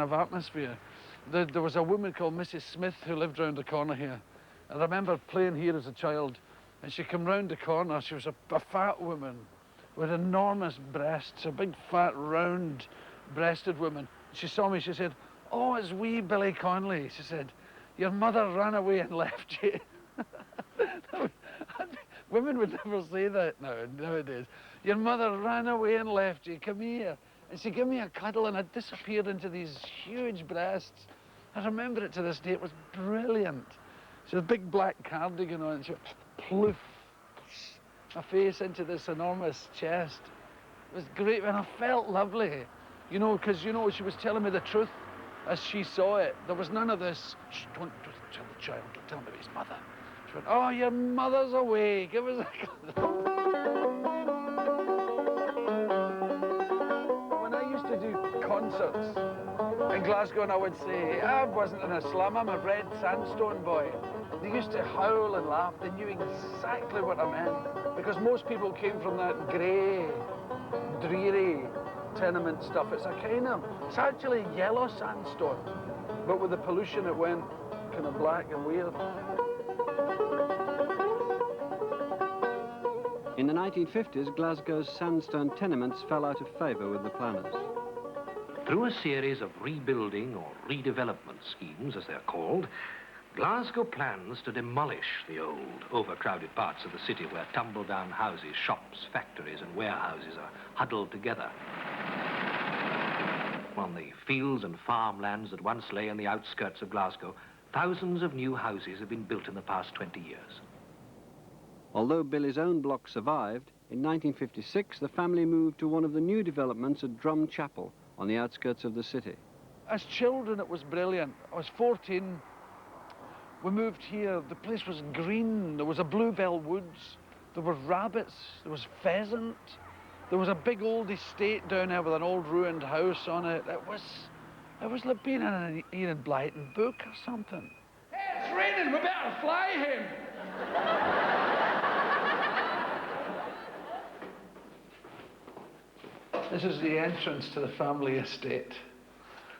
of atmosphere. There was a woman called Mrs. Smith who lived round the corner here. I remember playing here as a child, and she came round the corner. She was a fat woman with enormous breasts, a big, fat, round-breasted woman. She saw me, she said, "Oh, it's wee Billy Connolly." She said, "Your mother ran away and left you." Women would never say that nowadays. "Your mother ran away and left you, come here." And she gave me a cuddle and I disappeared into these huge breasts. I remember it to this day, it was brilliant. She had a big black cardigan on and she went ploof, my face into this enormous chest. It was great and I felt lovely, you know, because, you know, she was telling me the truth as she saw it. There was none of this, "Shh, don't tell the child, don't tell him about his mother." She went, "Oh, your mother's away, give us a cuddle." When I used to do concerts in Glasgow and I would say, "I wasn't in a slum, I'm a red sandstone boy," they used to howl and laugh. They knew exactly what I meant, because most people came from that grey, dreary tenement stuff. It's actually yellow sandstone, but with the pollution it went kind of black and weird. In the 1950s, Glasgow's sandstone tenements fell out of favour with the planners. Through a series of rebuilding or redevelopment schemes, as they're called, Glasgow plans to demolish the old, overcrowded parts of the city where tumble-down houses, shops, factories and warehouses are huddled together. On the fields and farmlands that once lay on the outskirts of Glasgow, thousands of new houses have been built in the past 20 years. Although Billy's own block survived, in 1956 the family moved to one of the new developments at Drum Chapel on the outskirts of the city. As children it was brilliant. I was 14, we moved here, the place was green, there was a bluebell woods, there were rabbits, there was pheasant, there was a big old estate down there with an old ruined house on it. It was like being in an Ian Blyton book or something. "Hey, it's raining, we better fly him." This is the entrance to the family estate.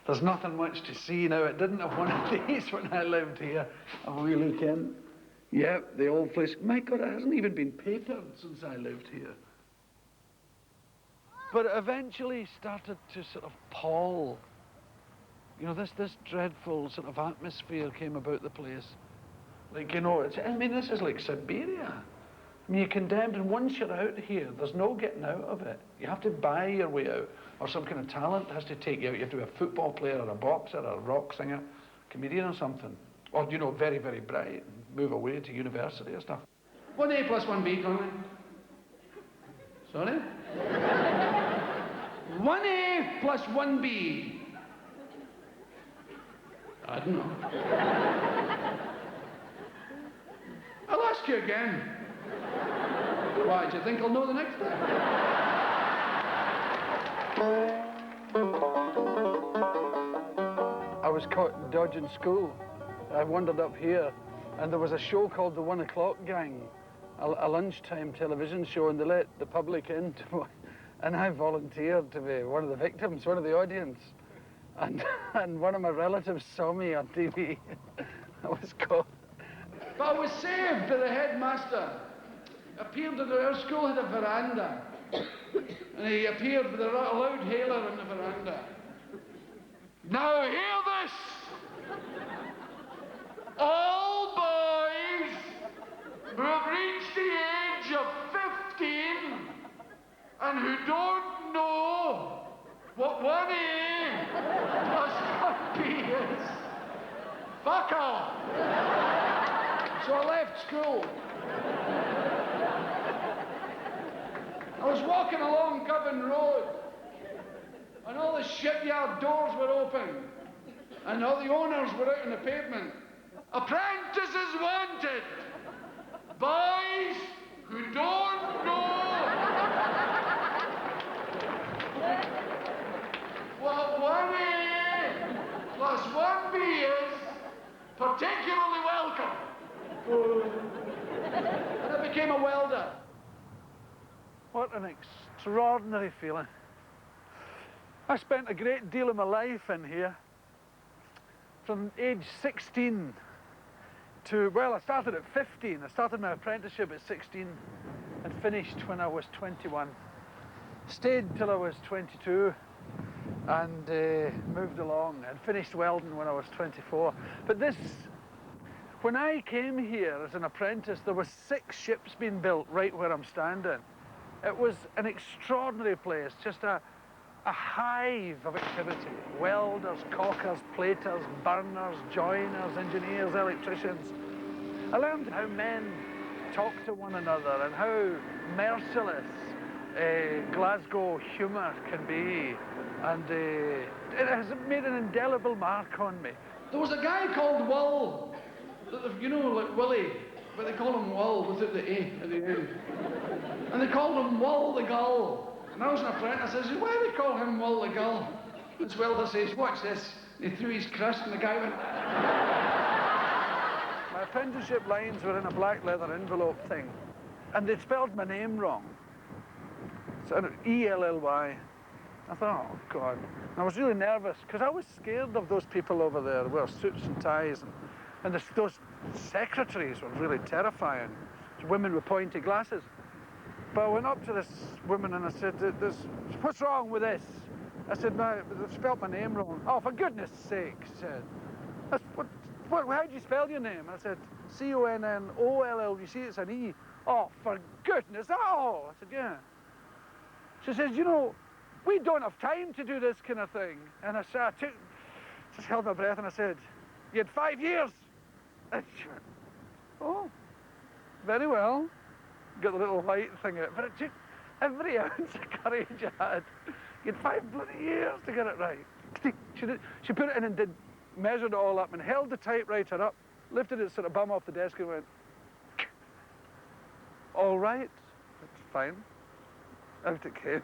There's nothing much to see now. It didn't have one of these when I lived here. And we look in. Yep, the old place. My God, it hasn't even been papered since I lived here. But it eventually started to sort of pall. You know, this dreadful sort of atmosphere came about the place. Like, you know, I mean, this is like Siberia. I mean, you're condemned, and once you're out here, there's no getting out of it. You have to buy your way out, or some kind of talent has to take you out. You have to be a football player, or a boxer, or a rock singer, comedian or something. Or, you know, very, very bright, and move away to university or stuff. 1A plus 1B, Connolly. Sorry? 1A plus 1B. I don't know. I'll ask you again. Why, do you think I'll know the next time? I was caught dodging school. I wandered up here, and there was a show called The 1 O'Clock Gang, a lunchtime television show, and they let the public in, and I volunteered to be one of the victims, one of the audience. And one of my relatives saw me on TV. I was caught. But I was saved by the headmaster. Appeared that our school had a veranda, and he appeared with a loud hailer on the veranda. "Now hear this! All boys who have reached the age of 15 and who don't know what 1A plus 1B is, fuck off!" So I left school. I was walking along Govan Road, and all the shipyard doors were open, and all the owners were out on the pavement. "Apprentices wanted! Boys who don't know what 1A plus 1B is, particularly welcome." And I became a welder. What an extraordinary feeling. I spent a great deal of my life in here. from age 16 to, well, I started at 15. I started my apprenticeship at 16 and finished when I was 21. Stayed till I was 22 and moved along and finished welding when I was 24. But this, when I came here as an apprentice, there were 6 ships being built right where I'm standing. It was an extraordinary place, just a hive of activity. Welders, caulkers, platers, burners, joiners, engineers, electricians. I learned how men talk to one another and how merciless Glasgow humour can be. And it has made an indelible mark on me. There was a guy called Will, you know, like Willie, but they call him Will without the A at the end. And they called him Will the Gull. And I was an apprentice. I said, why do they call him Will the Gull? This welder says, watch this. He threw his crust and the guy went... My apprenticeship lines were in a black leather envelope thing. And they'd spelled my name wrong. So E-L-L-Y. I thought, oh, God. And I was really nervous, because I was scared of those people over there who wear suits and ties. And those secretaries were really terrifying. Women with pointy glasses. But I went up to this woman and I said, what's wrong with this? I said, no, they've spelled my name wrong. Oh, for goodness sake, she said. How do you spell your name? I said, C-O-N-N-O-L-L. You see, it's an E. Oh, for goodness, oh! I said, yeah. She says, you know, we don't have time to do this kind of thing. And I just held my breath and I said, you had 5 years. And she went, oh, very well. Got the little white thing out, but it took every ounce of courage I had. You had 5 bloody years to get it right. She put it in and measured it all up and held the typewriter up, lifted its sort of bum off the desk and went, all right, that's fine. Out it came.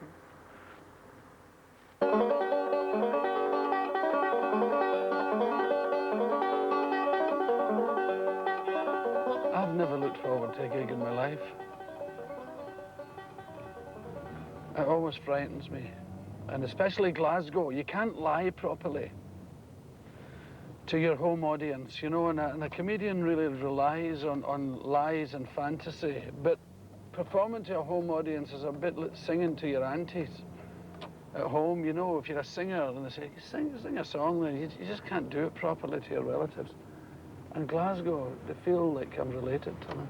I've never looked forward to a gig in my life. It always frightens me, and especially Glasgow. You can't lie properly to your home audience, you know, and a comedian really relies on lies and fantasy, but performing to a home audience is a bit like singing to your aunties. At home, you know, if you're a singer and they say, sing a song, then you just can't do it properly to your relatives. And Glasgow, they feel like I'm related to them.